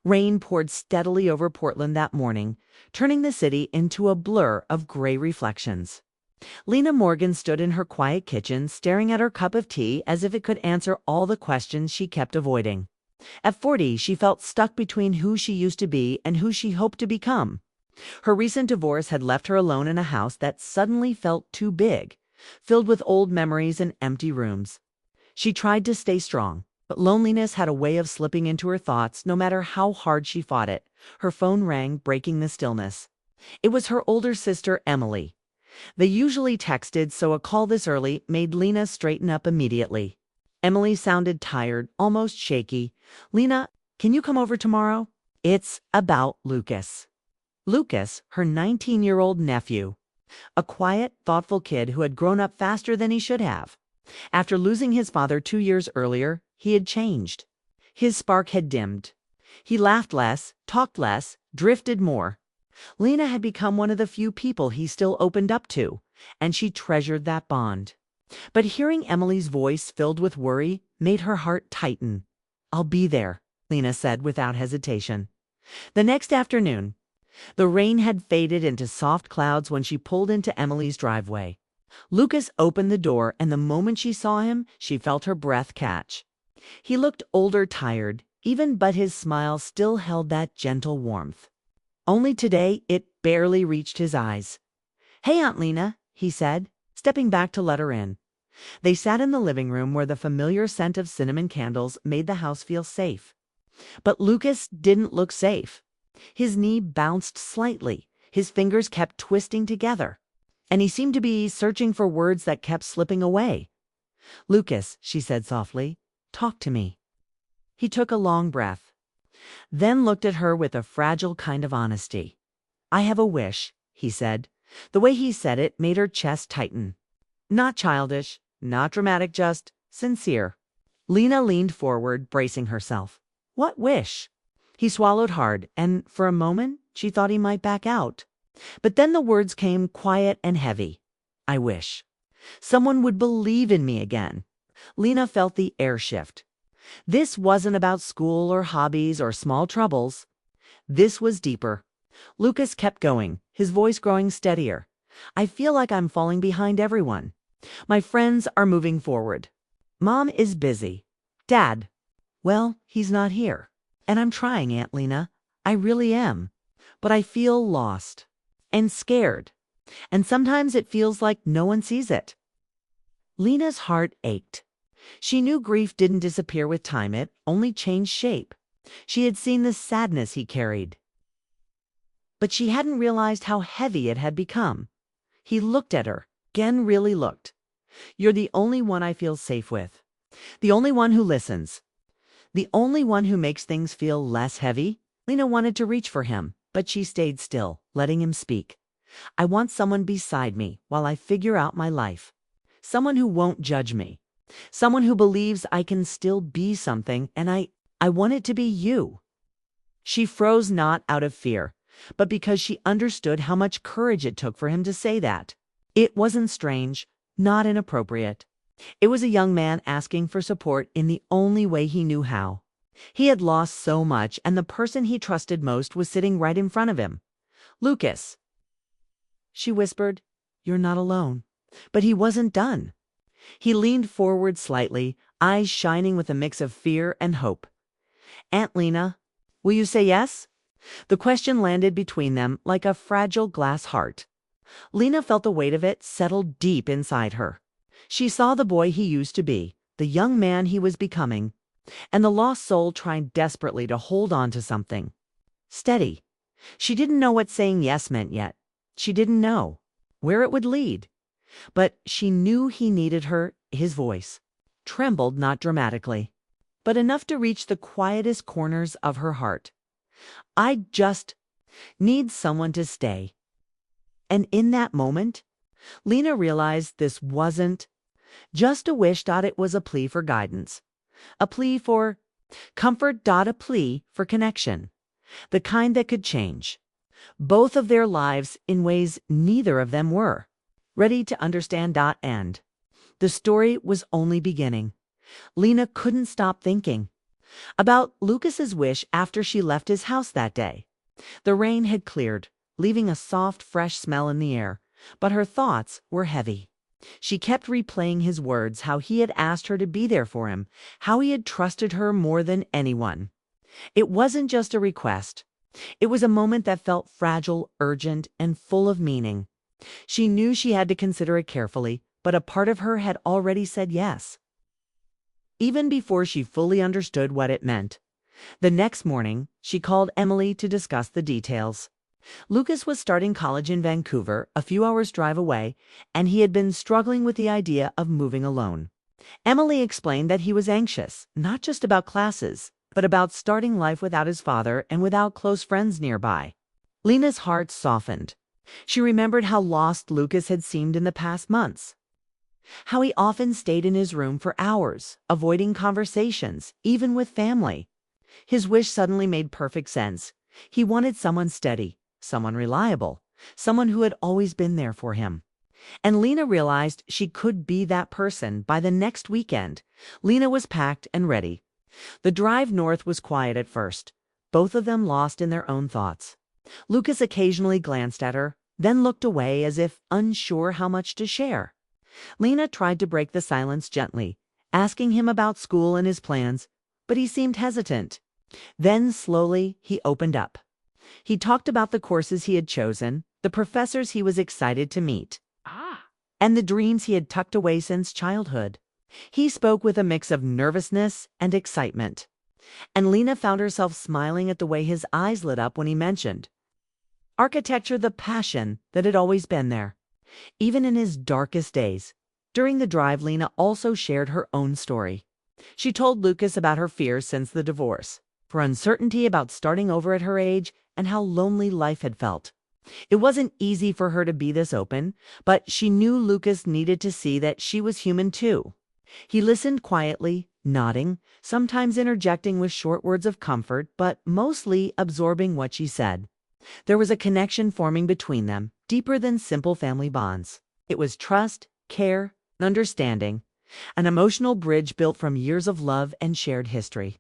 Rain poured steadily over Portland that morning, turning the city into a blur of gray reflections. Lena Morgan stood in her quiet kitchen, staring at her cup of tea as if it could answer all the questions she kept avoiding. At 40, she felt stuck between who she used to be and who she hoped to become. Her recent divorce had left her alone in a house that suddenly felt too big, filled with old memories and empty rooms. She tried to stay strong, but loneliness had a way of slipping into her thoughts no matter how hard she fought it. Her phone rang, breaking the stillness. It was her older sister, Emily. They usually texted, so a call this early made Lena straighten up immediately. Emily sounded tired, almost shaky. "Lena, can you come over tomorrow? It's about Lucas." Lucas, her 19-year-old nephew. A quiet, thoughtful kid who had grown up faster than he should have. After losing his father 2 years earlier, he had changed. His spark had dimmed. He laughed less, talked less, drifted more. Lena had become one of the few people he still opened up to, and she treasured that bond. But hearing Emily's voice filled with worry made her heart tighten. "I'll be there," Lena said without hesitation. The next afternoon, the rain had faded into soft clouds when she pulled into Emily's driveway. Lucas opened the door, and the moment she saw him, she felt her breath catch. He looked older, tired, but his smile still held that gentle warmth. Only today, it barely reached his eyes. "Hey, Aunt Lena," he said, stepping back to let her in. They sat in the living room where the familiar scent of cinnamon candles made the house feel safe. But Lucas didn't look safe. His knee bounced slightly, his fingers kept twisting together, and he seemed to be searching for words that kept slipping away. "Lucas," she said softly, "talk to me." He took a long breath, then looked at her with a fragile kind of honesty. "I have a wish," he said. The way he said it made her chest tighten. Not childish, not dramatic, just sincere. Lena leaned forward, bracing herself. What wish? He swallowed hard, and for a moment she thought he might back out. But then the words came quiet and heavy. "I wish someone would believe in me again." Lena felt the air shift. This wasn't about school or hobbies or small troubles. This was deeper. Lucas kept going, his voice growing steadier. "I feel like I'm falling behind everyone. My friends are moving forward. Mom is busy. Dad, well, he's not here. And I'm trying, Aunt Lena. I really am. But I feel lost and scared. And sometimes it feels like no one sees it." Lena's heart ached. She knew grief didn't disappear with time, it only changed shape. She had seen the sadness he carried, but she hadn't realized how heavy it had become. He looked at her, again, really looked. "You're the only one I feel safe with. The only one who listens. The only one who makes things feel less heavy." Lena wanted to reach for him, but she stayed still, letting him speak. "I want someone beside me while I figure out my life. Someone who won't judge me. Someone who believes I can still be something, and I want it to be you." She froze, not out of fear, but because she understood how much courage it took for him to say that. It wasn't strange, not inappropriate. It was a young man asking for support in the only way he knew how. He had lost so much, and the person he trusted most was sitting right in front of him. "Lucas," she whispered, "you're not alone." But he wasn't done. He leaned forward slightly, eyes shining with a mix of fear and hope. "Aunt Lena, will you say yes?" The question landed between them like a fragile glass heart. Lena felt the weight of it settle deep inside her. She saw the boy he used to be, the young man he was becoming, and the lost soul trying desperately to hold on to something steady. She didn't know what saying yes meant yet. She didn't know where it would lead. But she knew he needed her. His voice trembled, not dramatically, but enough to reach the quietest corners of her heart. "I just need someone to stay." And in that moment, Lena realized this wasn't just a wish. It was a plea for guidance, a plea for comfort. A plea for connection, the kind that could change both of their lives in ways neither of them were ready to understand. And the story was only beginning. Lena couldn't stop thinking. About Lucas's wish after she left his house that day. The rain had cleared, leaving a soft, fresh smell in the air, but her thoughts were heavy. She kept replaying his words, how he had asked her to be there for him, how he had trusted her more than anyone. It wasn't just a request. It was a moment that felt fragile, urgent, and full of meaning. She knew she had to consider it carefully, but a part of her had already said yes, even before she fully understood what it meant. The next morning, she called Emily to discuss the details. Lucas was starting college in Vancouver, a few hours' drive away, and he had been struggling with the idea of moving alone. Emily explained that he was anxious, not just about classes, but about starting life without his father and without close friends nearby. Lena's heart softened. She remembered how lost Lucas had seemed in the past months. How he often stayed in his room for hours, avoiding conversations, even with family. His wish suddenly made perfect sense. He wanted someone steady, someone reliable, someone who had always been there for him. And Lena realized she could be that person by the next weekend. Lena was packed and ready. The drive north was quiet at first, both of them lost in their own thoughts. Lucas occasionally glanced at her, then looked away as if unsure how much to share. Lena tried to break the silence gently, asking him about school and his plans, but he seemed hesitant. Then, slowly, he opened up. He talked about the courses he had chosen, the professors he was excited to meet, and the dreams he had tucked away since childhood. He spoke with a mix of nervousness and excitement, and Lena found herself smiling at the way his eyes lit up when he mentioned architecture, the passion that had always been there, even in his darkest days. During the drive, Lena also shared her own story. She told Lucas about her fears since the divorce, her uncertainty about starting over at her age, and how lonely life had felt. It wasn't easy for her to be this open, but she knew Lucas needed to see that she was human too. He listened quietly, nodding, sometimes interjecting with short words of comfort, but mostly absorbing what she said. There was a connection forming between them, deeper than simple family bonds. It was trust, care, understanding, an emotional bridge built from years of love and shared history.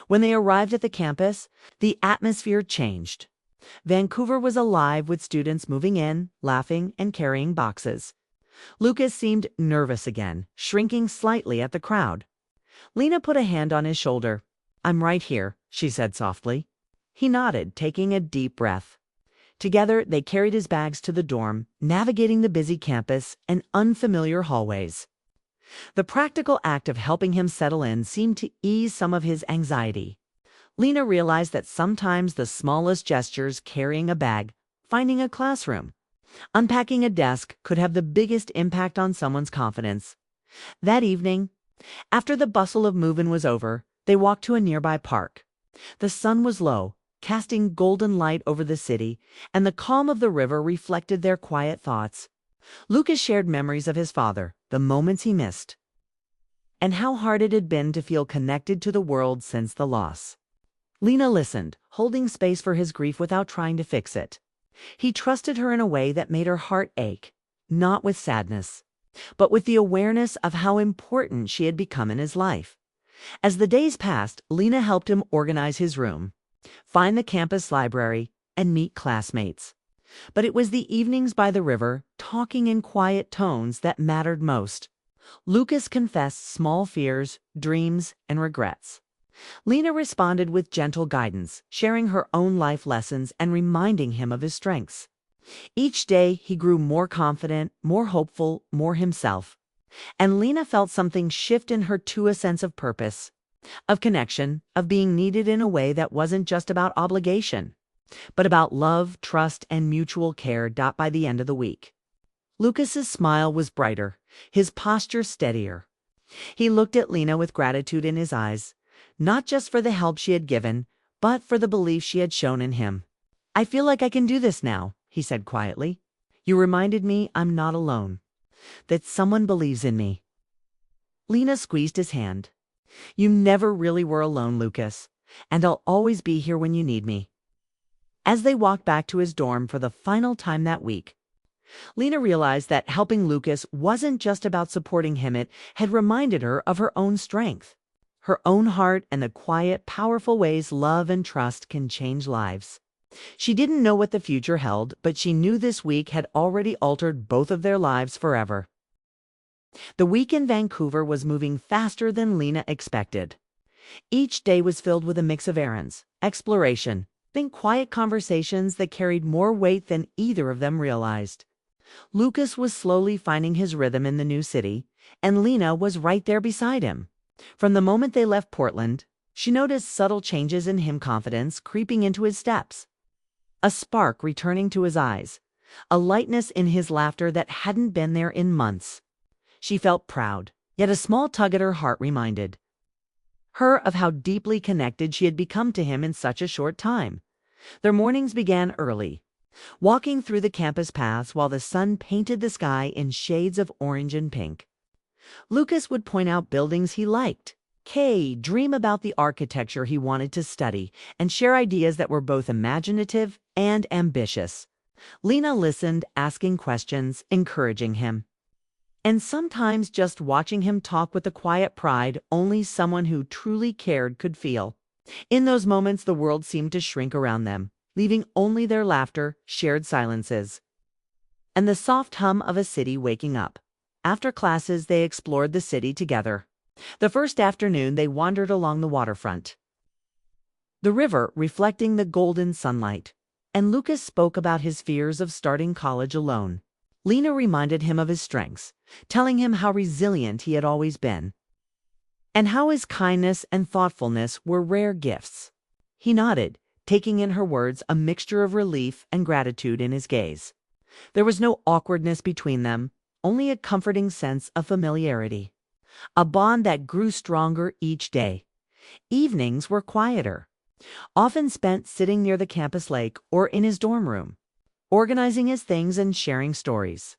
When they arrived at the campus, the atmosphere changed. Vancouver was alive with students moving in, laughing, and carrying boxes. Lucas seemed nervous again, shrinking slightly at the crowd. Lena put a hand on his shoulder. "I'm right here," she said softly. He nodded, taking a deep breath. Together, they carried his bags to the dorm, navigating the busy campus and unfamiliar hallways. The practical act of helping him settle in seemed to ease some of his anxiety. Lena realized that sometimes the smallest gestures, carrying a bag, finding a classroom, unpacking a desk, could have the biggest impact on someone's confidence. That evening, after the bustle of move-in was over, they walked to a nearby park. The sun was low, casting golden light over the city, and the calm of the river reflected their quiet thoughts. Lucas shared memories of his father, the moments he missed, and how hard it had been to feel connected to the world since the loss. Lena listened, holding space for his grief without trying to fix it. He trusted her in a way that made her heart ache, not with sadness, but with the awareness of how important she had become in his life. As the days passed, Lena helped him organize his room, find the campus library, and meet classmates. But it was the evenings by the river, talking in quiet tones, that mattered most. Lucas confessed small fears, dreams, and regrets. Lena responded with gentle guidance, sharing her own life lessons and reminding him of his strengths. Each day, he grew more confident, more hopeful, more himself. And Lena felt something shift in her to a sense of purpose, of connection, of being needed in a way that wasn't just about obligation, but about love, trust, and mutual care. By the end of the week, Lucas's smile was brighter, his posture steadier. He looked at Lena with gratitude in his eyes, not just for the help she had given, but for the belief she had shown in him. "I feel like I can do this now," he said quietly. "You reminded me I'm not alone, that someone believes in me." Lena squeezed his hand. "You never really were alone, Lucas, and I'll always be here when you need me." As they walked back to his dorm for the final time that week, Lena realized that helping Lucas wasn't just about supporting him. It had reminded her of her own strength. her own heart, and the quiet, powerful ways love and trust can change lives. She didn't know what the future held, but she knew this week had already altered both of their lives forever. The week in Vancouver was moving faster than Lena expected. Each day was filled with a mix of errands, exploration, and quiet conversations that carried more weight than either of them realized. Lucas was slowly finding his rhythm in the new city, and Lena was right there beside him. From the moment they left Portland, she noticed subtle changes in him, confidence creeping into his steps, a spark returning to his eyes, a lightness in his laughter that hadn't been there in months. She felt proud, yet a small tug at her heart reminded her of how deeply connected she had become to him in such a short time. Their mornings began early, walking through the campus paths while the sun painted the sky in shades of orange and pink. Lucas would point out buildings he liked, dream about the architecture he wanted to study, and share ideas that were both imaginative and ambitious. Lena listened, asking questions, encouraging him, and sometimes just watching him talk with the quiet pride only someone who truly cared could feel. In those moments, the world seemed to shrink around them, leaving only their laughter, shared silences, and the soft hum of a city waking up. After classes, they explored the city together. The first afternoon, they wandered along the waterfront, the river reflecting the golden sunlight, and Lucas spoke about his fears of starting college alone. Lena reminded him of his strengths, telling him how resilient he had always been, and how his kindness and thoughtfulness were rare gifts. He nodded, taking in her words, a mixture of relief and gratitude in his gaze. There was no awkwardness between them, only a comforting sense of familiarity, a bond that grew stronger each day. Evenings were quieter, often spent sitting near the campus lake or in his dorm room, organizing his things and sharing stories.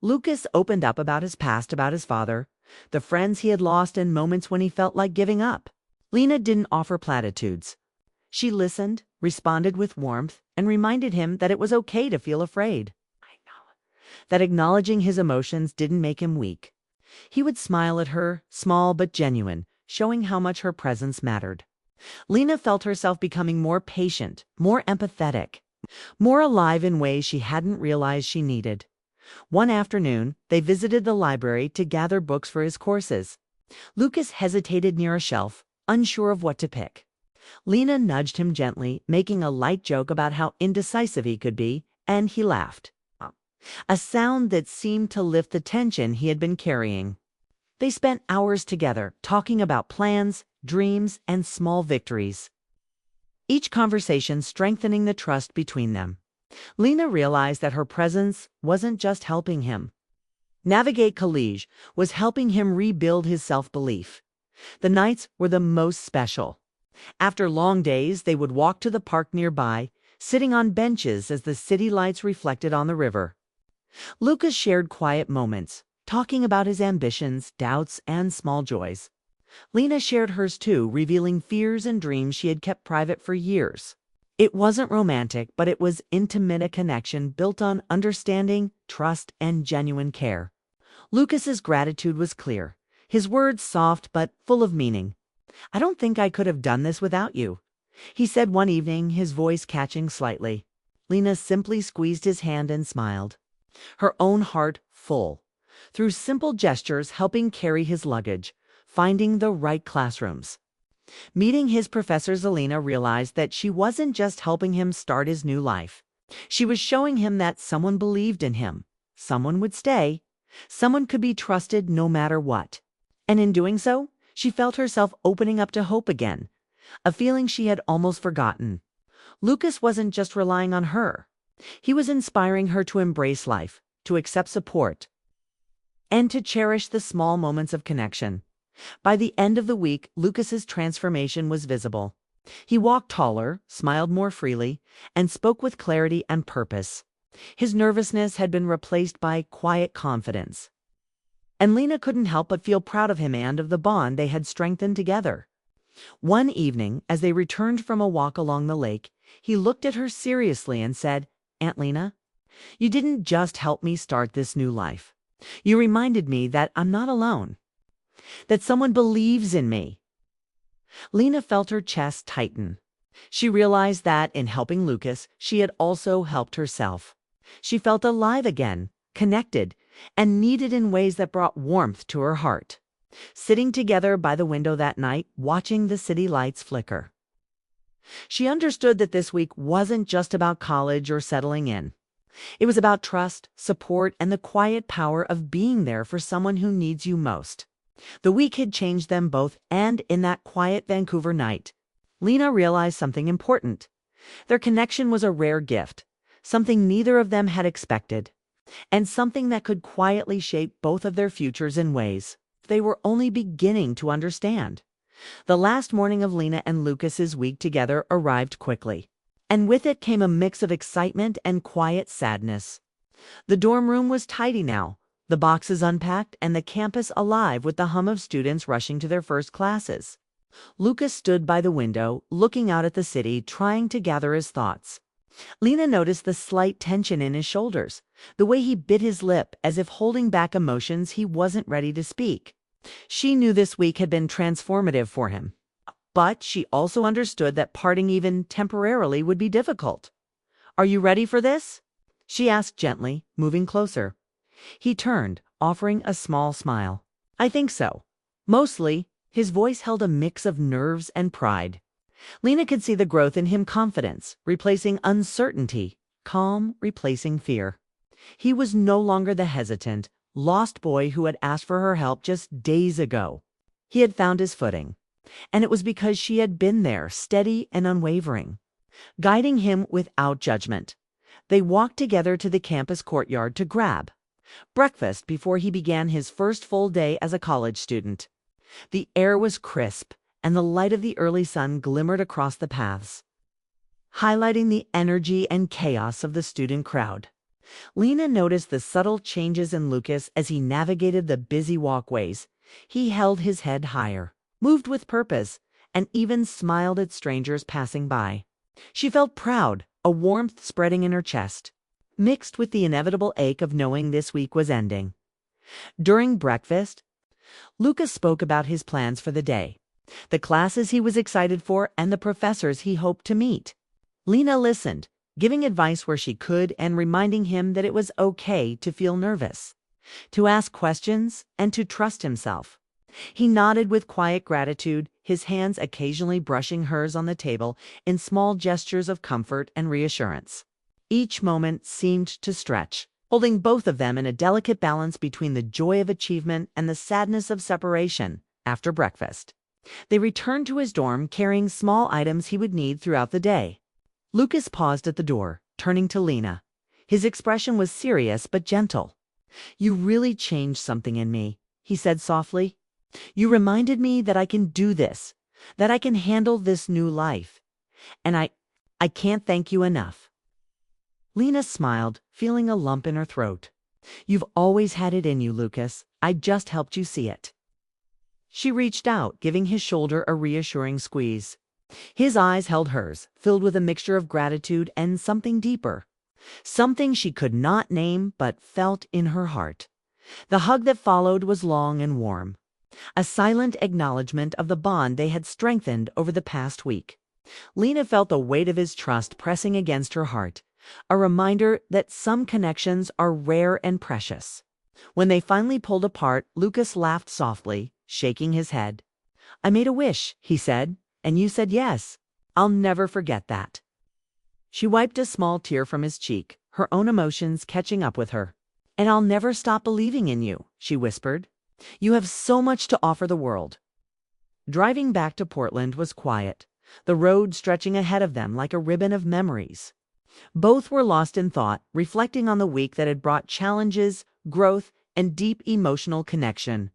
Lucas opened up about his past, about his father, the friends he had lost, and moments when he felt like giving up. Lena didn't offer platitudes. She listened, responded with warmth, and reminded him that it was okay to feel afraid, that acknowledging his emotions didn't make him weak. He would smile at her, small but genuine, showing how much her presence mattered. Lena felt herself becoming more patient, more empathetic, more alive in ways she hadn't realized she needed. One afternoon, they visited the library to gather books for his courses. Lucas hesitated near a shelf, unsure of what to pick. Lena nudged him gently, making a light joke about how indecisive he could be, and he laughed, a sound that seemed to lift the tension he had been carrying. They spent hours together, talking about plans, dreams, and small victories, each conversation strengthening the trust between them. Lena realized that her presence wasn't just helping him navigate college, was helping him rebuild his self-belief. The nights were the most special. After long days, they would walk to the park nearby, sitting on benches as the city lights reflected on the river. Lucas shared quiet moments, talking about his ambitions, doubts, and small joys. Lena shared hers too, revealing fears and dreams she had kept private for years. It wasn't romantic, but it was intimate, a connection built on understanding, trust, and genuine care. Lucas's gratitude was clear, his words soft but full of meaning. "I don't think I could have done this without you," he said one evening, his voice catching slightly. Lena simply squeezed his hand and smiled, her own heart full. Through simple gestures, helping carry his luggage, finding the right classrooms, meeting his professors, Lena realized that she wasn't just helping him start his new life. She was showing him that someone believed in him, someone would stay, someone could be trusted no matter what. And in doing so, she felt herself opening up to hope again, a feeling she had almost forgotten. Lucas wasn't just relying on her. He was inspiring her to embrace life, to accept support, and to cherish the small moments of connection. By the end of the week, Lucas's transformation was visible. He walked taller, smiled more freely, and spoke with clarity and purpose. His nervousness had been replaced by quiet confidence, and Lena couldn't help but feel proud of him and of the bond they had strengthened together. One evening, as they returned from a walk along the lake, he looked at her seriously and said, "Aunt Lena, you didn't just help me start this new life. You reminded me that I'm not alone, that someone believes in me, Lena felt her chest tighten. She realized that in helping Lucas, she had also helped herself. She felt alive again, connected, and needed in ways that brought warmth to her heart. Sitting together by the window that night, watching the city lights flicker, she understood that this week wasn't just about college or settling in. It was about trust, support, and the quiet power of being there for someone who needs you most. The week had changed them both, and in that quiet Vancouver night, Lena realized something important. Their connection was a rare gift, something neither of them had expected, and something that could quietly shape both of their futures in ways they were only beginning to understand. The last morning of Lena and Lucas's week together arrived quickly, and with it came a mix of excitement and quiet sadness. The dorm room was tidy now, the boxes unpacked, and the campus alive with the hum of students rushing to their first classes. Lucas stood by the window, looking out at the city, trying to gather his thoughts. Lena noticed the slight tension in his shoulders, the way he bit his lip as if holding back emotions he wasn't ready to speak. She knew this week had been transformative for him, but she also understood that parting even temporarily would be difficult. "Are you ready for this?" she asked gently, moving closer. He turned, offering a small smile. "I think so." Mostly, his voice held a mix of nerves and pride. Lena could see the growth in him, confidence replacing uncertainty, calm replacing fear. He was no longer the hesitant, lost boy who had asked for her help just days ago. He had found his footing, and it was because she had been there, steady and unwavering, guiding him without judgment. They walked together to the campus courtyard to grab breakfast before he began his first full day as a college student. The air was crisp, and the light of the early sun glimmered across the paths, highlighting the energy and chaos of the student crowd. Lena noticed the subtle changes in Lucas as he navigated the busy walkways. He held his head higher, moved with purpose, and even smiled at strangers passing by. She felt proud, a warmth spreading in her chest, mixed with the inevitable ache of knowing this week was ending. During breakfast, Lucas spoke about his plans for the day, the classes he was excited for, and the professors he hoped to meet. Lena listened, giving advice where she could and reminding him that it was okay to feel nervous, to ask questions, and to trust himself. He nodded with quiet gratitude, his hands occasionally brushing hers on the table in small gestures of comfort and reassurance. Each moment seemed to stretch, holding both of them in a delicate balance between the joy of achievement and the sadness of separation. After breakfast, they returned to his dorm carrying small items he would need throughout the day. Lucas paused at the door, turning to Lena. His expression was serious but gentle. "You really changed something in me," he said softly. "You reminded me that I can do this, that I can handle this new life. And I can't thank you enough." Lena smiled, feeling a lump in her throat. "You've always had it in you, Lucas. I just helped you see it." She reached out, giving his shoulder a reassuring squeeze. His eyes held hers, filled with a mixture of gratitude and something deeper, something she could not name but felt in her heart. The hug that followed was long and warm, a silent acknowledgement of the bond they had strengthened over the past week. Lena felt the weight of his trust pressing against her heart, a reminder that some connections are rare and precious. When they finally pulled apart, Lucas laughed softly, shaking his head. "I made a wish," he said, "and you said yes. I'll never forget that." She wiped a small tear from his cheek, her own emotions catching up with her. "And I'll never stop believing in you," she whispered. "You have so much to offer the world." Driving back to Portland was quiet, the road stretching ahead of them like a ribbon of memories. Both were lost in thought, reflecting on the week that had brought challenges, growth, and deep emotional connection.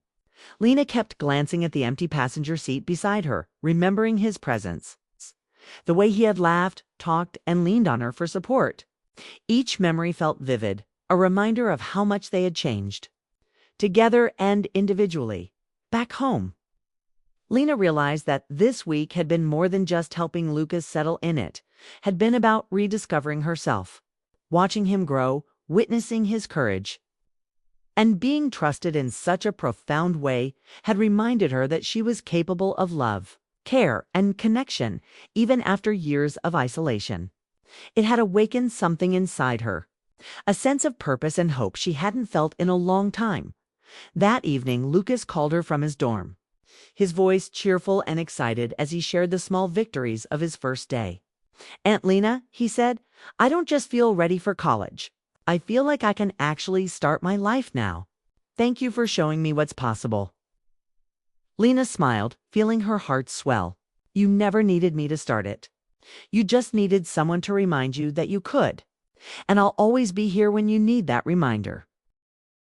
Lena kept glancing at the empty passenger seat beside her, remembering his presence, the way he had laughed, talked, and leaned on her for support. Each memory felt vivid, a reminder of how much they had changed, together and individually. Back home, Lena realized that this week had been more than just helping Lucas settle in. It had been about rediscovering herself, watching him grow, witnessing his courage, and being trusted in such a profound way had reminded her that she was capable of love. care, and connection, even after years of isolation. It had awakened something inside her, a sense of purpose and hope she hadn't felt in a long time. That evening, Lucas called her from his dorm, his voice cheerful and excited as he shared the small victories of his first day. "Aunt Lena," he said, "I don't just feel ready for college. I feel like I can actually start my life now. Thank you for showing me what's possible." Lena smiled, feeling her heart swell. "You never needed me to start it. You just needed someone to remind you that you could. And I'll always be here when you need that reminder."